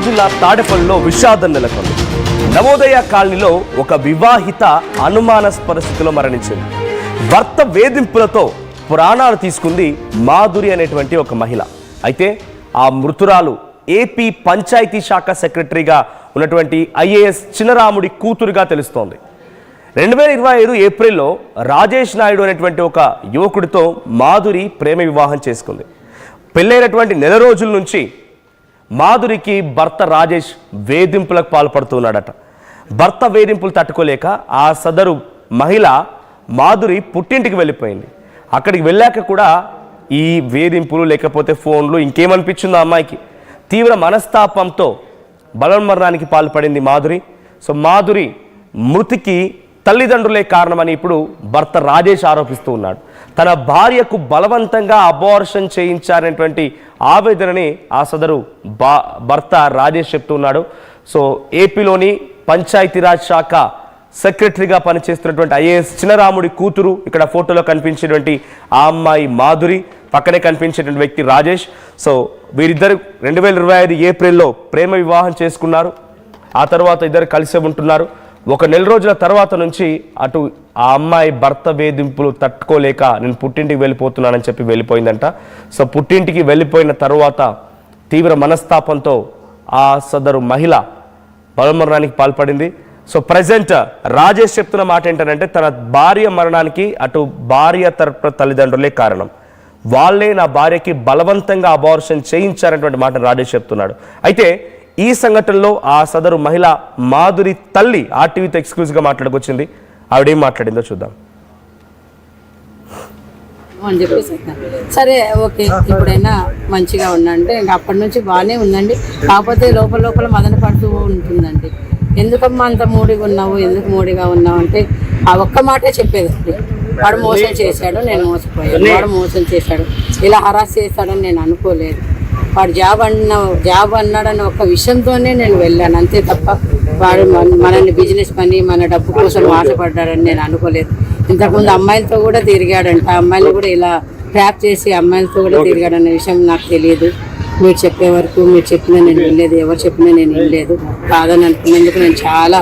జిల్లా తాడేపల్లిలో విషాదం నెలకొంది. నవోదయ కాలనీలో ఒక వివాహిత అనుమానాస్పద స్థితిలో మరణించింది. భర్త వేధింపులతో ప్రాణాలు తీసుకుంది మాధురి అనేటువంటి ఒక మహిళ. అయితే ఆ మృతురాలు ఏపీ పంచాయతీ శాఖ సెక్రటరీగా ఉన్నటువంటి ఐఏఎస్ చినరాముడి కూతురుగా తెలుస్తోంది. 2025 ఏప్రిల్లో రాజేష్ నాయుడు అనేటువంటి ఒక యువకుడితో మాధురి ప్రేమ వివాహం చేసుకుంది. పెళ్ళైనటువంటి నెల రోజుల నుంచి మాధురికి భర్త రాజేష్ వేధింపులకు పాల్పడుతున్నాడట. భర్త వేధింపులు తట్టుకోలేక ఆ సదరు మహిళ మాధురి పుట్టింటికి వెళ్ళిపోయింది. అక్కడికి వెళ్ళాక కూడా ఈ వేధింపులు లేకపోతే ఫోన్లు ఇంకేమనిపించిందో అమ్మాయికి తీవ్ర మనస్తాపంతో బలవన్మరణానికి పాల్పడింది మాధురి. సో మాధురి మృతికి తల్లిదండ్రులే కారణమని ఇప్పుడు భర్త రాజేష్ ఆరోపిస్తూ ఉన్నాడు. తన భార్యకు బలవంతంగా అబార్షన్ చేయించారనేటువంటి ఆవేదనని ఆ సదరు భర్త రాజేష్ చెప్తూ ఉన్నాడు. సో ఏపీలోని పంచాయతీరాజ్ శాఖ సెక్రటరీగా పనిచేస్తున్నటువంటి ఐఏఎస్ చినరాముడి కూతురు, ఇక్కడ ఫోటోలో కనిపించేటువంటి ఆ అమ్మాయి మాధురి, పక్కనే కనిపించేటువంటి వ్యక్తి రాజేష్. సో వీరిద్దరు 2025 ఏప్రిల్లో ప్రేమ వివాహం చేసుకున్నారు. ఆ తర్వాత ఇద్దరు కలిసే ఉంటున్నారు. ఒక నెల రోజుల తర్వాత నుంచి అటు ఆ అమ్మాయి భర్త వేధింపులు తట్టుకోలేక నేను పుట్టింటికి వెళ్ళిపోతున్నానని చెప్పి వెళ్ళిపోయిందంట. సో పుట్టింటికి వెళ్ళిపోయిన తర్వాత తీవ్ర మనస్తాపంతో ఆ సదరు మహిళ బలమరణానికి పాల్పడింది. సో ప్రజెంట్ రాజేష్ చెప్తున్న మాట ఏంటంటే తన భార్య మరణానికి అటు భార్య తరపున తల్లిదండ్రులే కారణం, వాళ్ళే నా భార్యకి బలవంతంగా అబార్షన్ చేయించారనేటువంటి మాట రాజేష్ చెప్తున్నాడు. అయితే ఈ సంఘటనలో ఆ సదరు మహిళ మాధురి తల్లి ఆర్టీవీతో ఎక్స్క్లూజివ్గా మాట్లాడుకొచ్చింది. ఆవిడేం మాట్లాడిందో చూద్దాం. అని చెప్పేసి సరే ఓకే ఇప్పుడైనా మంచిగా ఉండండి, ఇంకా అప్పటి నుంచి బాగానే ఉందండి. కాకపోతే లోపల లోపల మదన పడుతూ ఉంటుందండి. ఎందుకమ్మా అంత మూడిగా ఉన్నావు, ఎందుకు మూడిగా ఉన్నావు అంటే ఆ ఒక్క మాటే చెప్పేదండి. వాడు మోసం చేశాడు, నేను మోసపోయాను, వాడు మోసం చేశాడు, ఇలా హరాస్ చేస్తాడని నేను అనుకోలేదు, వాడు జాబ్ అన్నాడని ఒక విషయంతోనే నేను వెళ్ళాను అంతే తప్ప వాడు మనల్ని బిజినెస్ పని మన డబ్బు కోసం ఆశపడ్డాడని నేను అనుకోలేదు. ఇంతకుముందు అమ్మాయిలతో కూడా తిరిగాడంట, అమ్మాయిలు కూడా ఇలా ట్రాప్ చేసి అమ్మాయిలతో కూడా తిరిగాడన్న విషయం నాకు తెలియదు. మీరు చెప్పే వరకు మీరు చెప్పినా నేను వినలేదు, ఎవరు చెప్పినా నేను వినలేదు. కాదని అనుకున్నందుకు నేను చాలా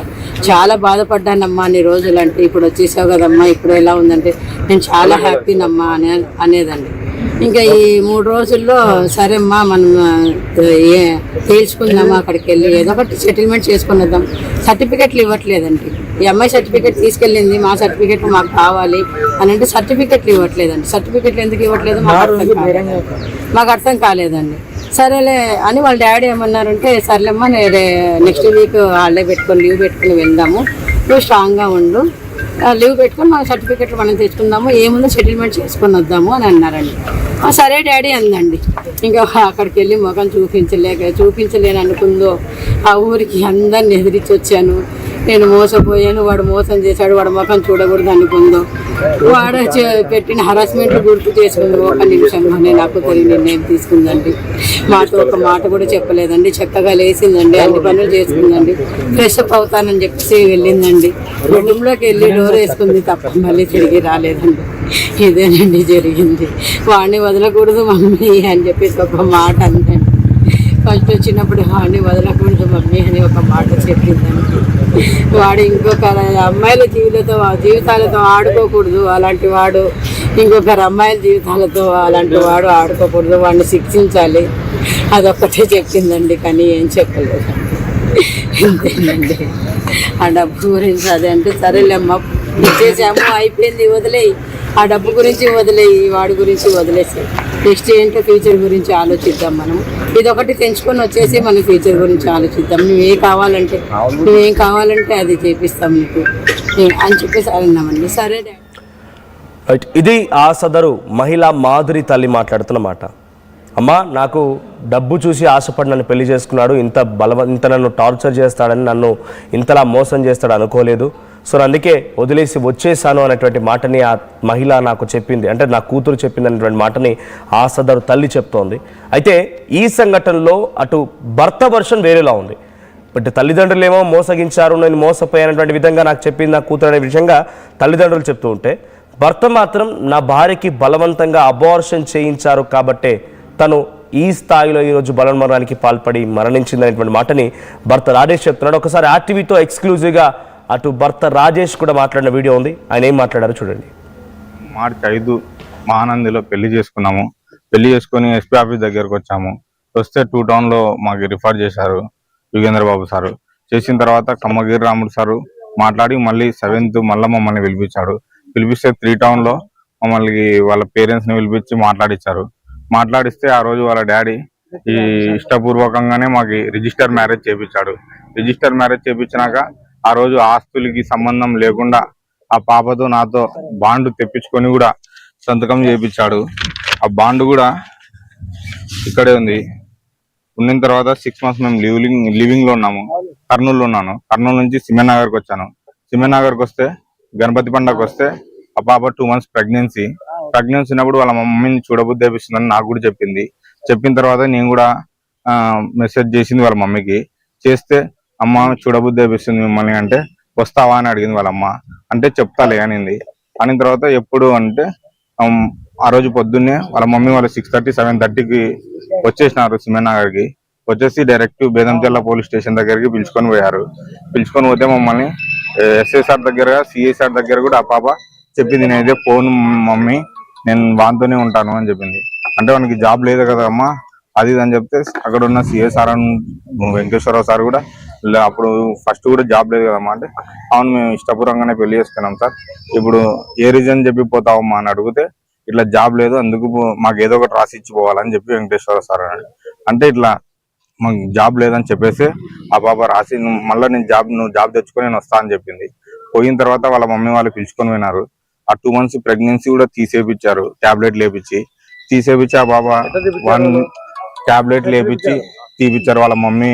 చాలా బాధపడ్డానమ్మా అన్ని రోజులు. అంటే ఇప్పుడు వచ్చేసావు కదమ్మా, ఇప్పుడు ఎలా ఉందంటే నేను చాలా హ్యాపీనమ్మా అనేదండి. ఇంకా ఈ 3 రోజుల్లో సరేమ్మా మనం తేల్చుకుందామా, అక్కడికి వెళ్ళి ఏదో ఒకటి సెటిల్మెంట్ చేసుకుని వద్దాం. సర్టిఫికెట్లు ఇవ్వట్లేదండి. ఈ అమ్మాయి సర్టిఫికెట్ తీసుకెళ్ళింది, మా సర్టిఫికెట్ మాకు కావాలి అని అంటే సర్టిఫికెట్లు ఇవ్వట్లేదండి. సర్టిఫికెట్లు ఎందుకు ఇవ్వట్లేదు మాకు అర్థం కాలేదండి. సరేలే అని వాళ్ళ డాడీ ఏమన్నారంటే సర్లేమ్మా నెక్స్ట్ వీక్ హాలిడే పెట్టుకొని లీవ్ పెట్టుకుని వెళ్దాము, నువ్వు స్ట్రాంగ్గా ఉండు, లీవ్ పెట్టుకొని మా సర్టిఫికెట్లు మనం తెచ్చుకుందాము, ఏముందో సెటిల్మెంట్ చేసుకొని వద్దాము అని అన్నారండి. సరే డాడీ అందండి. ఇంకా అక్కడికి వెళ్ళి ముఖం చూపించలేని అనుకుందో ఆ ఊరికి అందరిని ఎదిరించి వచ్చాను. నేను మోసపోయాను, వాడు మోసం చేశాడు, వాడు ముఖం చూడకూడదు అనుకుందో, వాడు పెట్టిన హరాస్మెంట్లు గుర్తు చేసుకుంది. ఒక నిమిషంలోనే నాకు తెలియని నిర్ణయం తీసుకుందండి. మాతో ఒక మాట కూడా చెప్పలేదండి. చక్కగా లేచిందండి, అన్ని పనులు చేసుకుందండి, ఫ్రెష్ అప్ అవుతానని చెప్పేసి వెళ్ళిందండి. రూమ్లోకి వెళ్ళి డోర్ వేసుకుంది తప్ప మళ్ళీ తిరిగి రాలేదండి. ఇదేనండి జరిగింది. వాడిని వదలకూడదు మమ్మీ అని చెప్పేసి ఒక మాట అందండి. ఫస్ట్ వచ్చినప్పుడు వాడిని వదలకూడదు మమ్మీ అని ఒక మాట చెప్పిందండి. వాడు ఇంకొక అమ్మాయిల జీవితాలతో ఆడుకోకూడదు, అలాంటి వాడు ఇంకొకరు అమ్మాయిల జీవితాలతో అలాంటి వాడు ఆడుకోకూడదు, వాడిని శిక్షించాలి, అదొక్కటే చెప్పిందండి. కానీ ఏం చెప్పలేదు. అంతేనండి. ఆ డబ్బు గురించి అదే అంటే సరేలేమ్మా ఇచ్చేసాము అయిపోయింది, వదిలేయి, ఆ డబ్బు గురించి వదిలేయి, వాడి గురించి వదిలేసి నెక్స్ట్ ఏంటో ఫ్యూచర్ గురించి ఆలోచిద్దాం. మనం ఇదొకటి తెంచుకొని వచ్చేసి మన ఫ్యూచర్ గురించి ఆలోచిద్దాం. నువ్వేం కావాలంటే అది చేపిస్తాం నీకు అని చెప్పేసి అన్నామండి. సరే ఇది ఆ సదరు మహిళ మాధురి తల్లి మాట్లాడుతున్న మాట. అమ్మా నాకు డబ్బు చూసి ఆశపడి నన్ను పెళ్లి చేసుకున్నాడు, ఇంత నన్ను టార్చర్ చేస్తాడని, నన్ను ఇంతలా మోసం చేస్తాడు అనుకోలేదు. సో అందుకే వదిలేసి వచ్చేసాను అనేటువంటి మాటని ఆ మహిళ నాకు చెప్పింది, అంటే నా కూతురు చెప్పింది అనేటువంటి మాటని ఆ సదరు తల్లి చెప్తోంది. అయితే ఈ సంఘటనలో అటు భర్త వర్షన్ వేరేలా ఉంది. బట్ తల్లిదండ్రులు ఏమో మోసగించారు, నేను మోసపోయానటువంటి విధంగా నాకు చెప్పింది నా కూతురు అనే విషయంగా తల్లిదండ్రులు చెప్తూ ఉంటే, భర్త మాత్రం నా భార్యకి బలవంతంగా అబార్షన్ చేయించారు కాబట్టే తను ఈ స్థాయిలో ఈరోజు బలవన్మరణానికి పాల్పడి మరణించిందనేటువంటి మాటని భర్త రాజేష్ చెప్తున్నాడు. ఒకసారి ఆర్టీవీతో ఎక్స్క్లూజివ్గా అటు భర్త రాజేష్ కూడా మాట్లాడిన వీడియో ఉంది, ఆయన ఏం మాట్లాడారో చూడండి. మార్చి 5 మహానందిలో పెళ్లి చేసుకున్నాము. పెళ్లి చేసుకొని ఎస్పీ ఆఫీస్ దగ్గరకు వచ్చాము. వస్తే 2 టౌన్లో మాకు రిఫర్ చేశారు యుగేంద్ర బాబు సారు. చేసిన తర్వాత కమ్మగిరి రాముడు సారు మాట్లాడి మళ్ళీ 7th మళ్ళీ మమ్మల్ని పిలిపించాడు. పిలిపిస్తే 3 టౌన్లో మమ్మల్ని వాళ్ళ పేరెంట్స్ని పిలిపించి మాట్లాడిచ్చారు. మాట్లాడిస్తే ఆ రోజు వాళ్ళ డాడీ ఈ ఇష్టపూర్వకంగానే మాకు రిజిస్టర్ మ్యారేజ్ చేయించాడు. రిజిస్టర్ మ్యారేజ్ చేయించినాక ఆ రోజు ఆస్తులకి సంబంధం లేకుండా ఆ పాపతో నాతో బాండ్ తెప్పించుకొని కూడా సంతకం చేయించాడు. ఆ బాండ్ కూడా ఇక్కడే ఉంది. ఉన్న తర్వాత 6 months మేము లివింగ్ లో ఉన్నాము. కర్నూలులో ఉన్నాను. కర్నూలు నుంచి సిమెంట్ నగర్కి వచ్చాను. సిమెంట్ నగర్కి వస్తే గణపతి పండగకి వస్తే ఆ పాప 2 months ప్రెగ్నెన్సీ ఉన్నప్పుడు వాళ్ళ మమ్మీని చూడబుద్ధి తెప్పిస్తుందని నాకు కూడా చెప్పింది. చెప్పిన తర్వాత నేను కూడా మెసేజ్ చేసింది వాళ్ళ మమ్మీకి. చేస్తే అమ్మ చూడబుద్ధి తెప్పిస్తుంది మిమ్మల్ని అంటే వస్తావా అని అడిగింది వాళ్ళ అమ్మ. అంటే చెప్తాలే అనింది. అనిన తర్వాత ఎప్పుడు అంటే ఆ రోజు పొద్దున్నే వాళ్ళ మమ్మీ వాళ్ళు 6:30 7:30కి వచ్చేసినారు సిమెంట్ నగర్కి. వచ్చేసి డైరెక్ట్ బేదంచెర్ల పోలీస్ స్టేషన్ దగ్గరికి పిలుచుకొని పోయారు. పిలుచుకొని పోతే మమ్మల్ని ఎస్ఐ సార్ దగ్గర సిఐ సార్ దగ్గర కూడా ఆ పాప చెప్పింది, నేనైతే ఫోన్ మమ్మీ నేను వాంతోనే ఉంటాను అని చెప్పింది. అంటే వానికి జాబ్ లేదు కదా అమ్మ అది అని చెప్తే అక్కడ ఉన్న సిఐ సార్ వెంకటేశ్వరరావు సార్ కూడా అప్పుడు ఫస్ట్ కూడా జాబ్ లేదు కదమ్మా అంటే అవును మేము ఇష్టపూర్వకంగానే పెళ్లి చేసుకున్నాం సార్, ఇప్పుడు ఏ రీజన్ చెప్పి పోతావమ్మా అని అడిగితే ఇట్లా జాబ్ లేదు అందుకు మాకు ఏదో ఒకటి రాసి ఇచ్చిపోవాలని చెప్పి వెంకటేశ్వర సార్ అన్నాడు. అంటే ఇట్లా మాకు జాబ్ లేదని చెప్పేసి ఆ పాప రాసి మళ్ళీ నువ్వు జాబ్ తెచ్చుకొని నేను వస్తా అని చెప్పింది. పోయిన తర్వాత వాళ్ళ మమ్మీ వాళ్ళు పిలుచుకొని పోయినారు. ఆ 2 months ప్రెగ్నెన్సీ కూడా తీసేపించారు. టాబ్లెట్ లేపించి ఆ పాప 1 టాబ్లెట్ లేపించి తీపిచ్చారు. వాళ్ళ మమ్మీ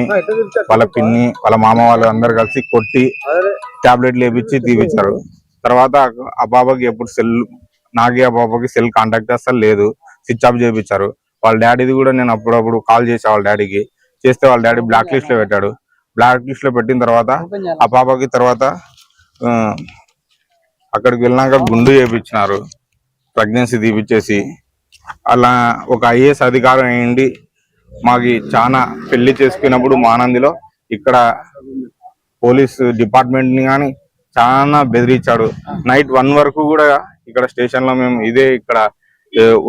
వాళ్ళ పిన్ని వాళ్ళ మామ వాళ్ళు అందరు కలిసి కొట్టి టాబ్లెట్ లేపించి తీపిచ్చారు. తర్వాత ఆ పాపకి ఎప్పుడు నాకే ఆ పాపకి సెల్ కాంటాక్ట్ అసలు లేదు, స్విచ్ ఆఫ్ చేయించారు. వాళ్ళ డాడీది కూడా నేను అప్పుడప్పుడు కాల్ చేసా వాళ్ళ డాడీకి. చేస్తే వాళ్ళ డాడీ బ్లాక్ లిస్ట్ లో పెట్టాడు. బ్లాక్ లిస్ట్ లో పెట్టిన తర్వాత ఆ పాపకి తర్వాత అక్కడికి వెళ్ళినాక గుండు చేయించినారు ప్రెగ్నెన్సీ తీపిచ్చేసి. అలా ఒక ఐఏఎస్ అధికారం అయ్యింది మాకి చాలా పెళ్లి చేసుకున్నప్పుడు మానందిలో ఇక్కడ పోలీస్ డిపార్ట్మెంట్ ని కానీ చాలా బెదిరించాడు. నైట్ 1 వరకు కూడా ఇక్కడ స్టేషన్ లో మేము ఇదే ఇక్కడ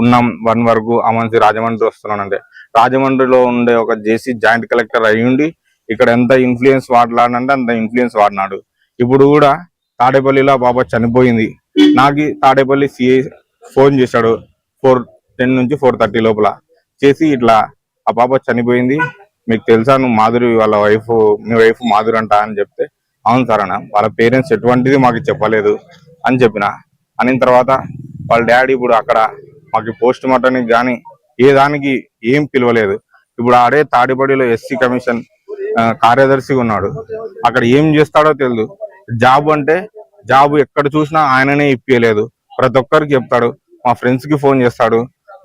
ఉన్నాం. 1 వరకు అమన్సి రాజమండ్రి వస్తున్నానంటే రాజమండ్రిలో ఉండే ఒక జేసీ జాయింట్ కలెక్టర్ అయ్యుండి ఇక్కడ ఎంత ఇన్ఫ్లుయెన్స్ వాడలాడంటే అంత ఇన్ఫ్లుయెన్స్ వాడినాడు. ఇప్పుడు కూడా తాడేపల్లిలో బాబా చనిపోయింది. నాకు తాడేపల్లి సిఐ ఫోన్ చేశాడు 4:10 నుంచి 4:30 లోపల చేసి ఇట్లా ఆ పాప చనిపోయింది, మీకు తెలుసా నువ్వు మాధురి వాళ్ళ వైఫ్ మీ వైఫ్ మాధురి అంట అని చెప్తే అవును సార్ అన్న, వాళ్ళ పేరెంట్స్ ఎటువంటిది మాకు చెప్పలేదు అని చెప్పిన. అనిన తర్వాత వాళ్ళ డాడీ ఇప్పుడు అక్కడ మాకు పోస్ట్ మార్టానికి కానీ ఏ దానికి ఏం పిలవలేదు. ఇప్పుడు ఆడే తాడిపడిలో ఎస్సీ కమిషన్ కార్యదర్శిగా ఉన్నాడు. అక్కడ ఏం చేస్తాడో తెలియదు. జాబ్ అంటే జాబ్ ఎక్కడ చూసినా ఆయననే ఇప్పియలేదు. ప్రతి ఒక్కరికి చెప్తాడు, మా ఫ్రెండ్స్ కి ఫోన్ చేస్తాడు,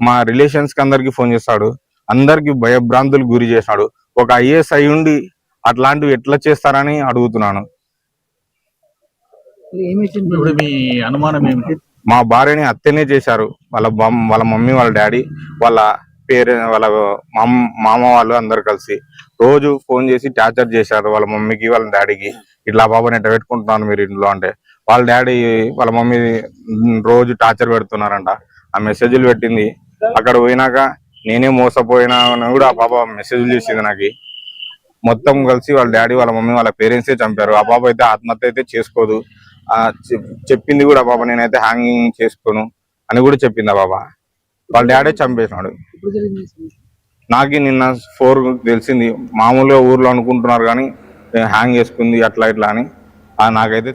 మా రిలేషన్స్ కి అందరికి ఫోన్ చేస్తాడు, అందరికి భయభ్రాంతులకు గురి చేస్తాడు. ఒక ఐఏఎస్ అయి ఉండి అట్లాంటివి ఎట్లా చేస్తారని అడుగుతున్నాను. మా భార్యని హత్యనే చేశారు. వాళ్ళ మమ్మీ వాళ్ళ డాడీ వాళ్ళ వాళ్ళ మామ వాళ్ళు అందరు కలిసి రోజు ఫోన్ చేసి టార్చర్ చేశారు వాళ్ళ మమ్మీకి వాళ్ళ డాడీకి. ఇట్లా బాబాని ఎట్లా పెట్టుకుంటున్నాను మీరు ఇంట్లో అంటే వాళ్ళ డాడీ వాళ్ళ మమ్మీ రోజు టార్చర్ పెడుతున్నారంట. ఆ మెసేజ్లు పెట్టింది. అక్కడ పోయినాక నేనే మోసపోయినా కూడా ఆ పాప మెసేజ్లు చేసింది నాకు. మొత్తం కలిసి వాళ్ళ డాడీ వాళ్ళ మమ్మీ వాళ్ళ పేరెంట్సే చంపారు. ఆ పాప అయితే ఆత్మహత్య అయితే చేసుకోదు. చెప్పింది కూడా బాబా నేనైతే హ్యాంగింగ్ చేసుకోను అని కూడా చెప్పింది ఆ బాబా. వాళ్ళ డాడీ చంపేసినాడు. నాకు నిన్న 4 తెలిసింది. మామూలుగా ఊర్లో అనుకుంటున్నారు కానీ హ్యాంగ్ చేసుకుంది అట్లా ఇట్లా అని నాకైతే.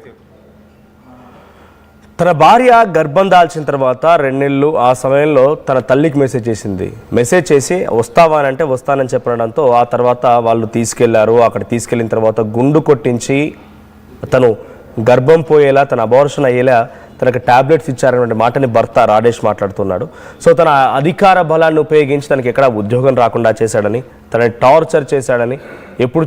తన భార్య గర్భం దాల్చిన తర్వాత 2 నెలలు ఆ సమయంలో తన తల్లికి మెసేజ్ చేసింది. మెసేజ్ చేసి వస్తావా అని అంటే వస్తానని చెప్పడంతో ఆ తర్వాత వాళ్ళు తీసుకెళ్లారు. అక్కడ తీసుకెళ్లిన తర్వాత గుండు కొట్టించి తను గర్భం పోయేలా తన అబార్షన్ అయ్యేలా తనకు టాబ్లెట్స్ ఇచ్చారనే మాటని భర్త రాజేష్ మాట్లాడుతున్నాడు. సో తన అధికార బలాన్ని ఉపయోగించి తనకి ఎక్కడ ఉద్యోగం రాకుండా చేశాడని, తనని టార్చర్ చేశాడని, ఎప్పుడు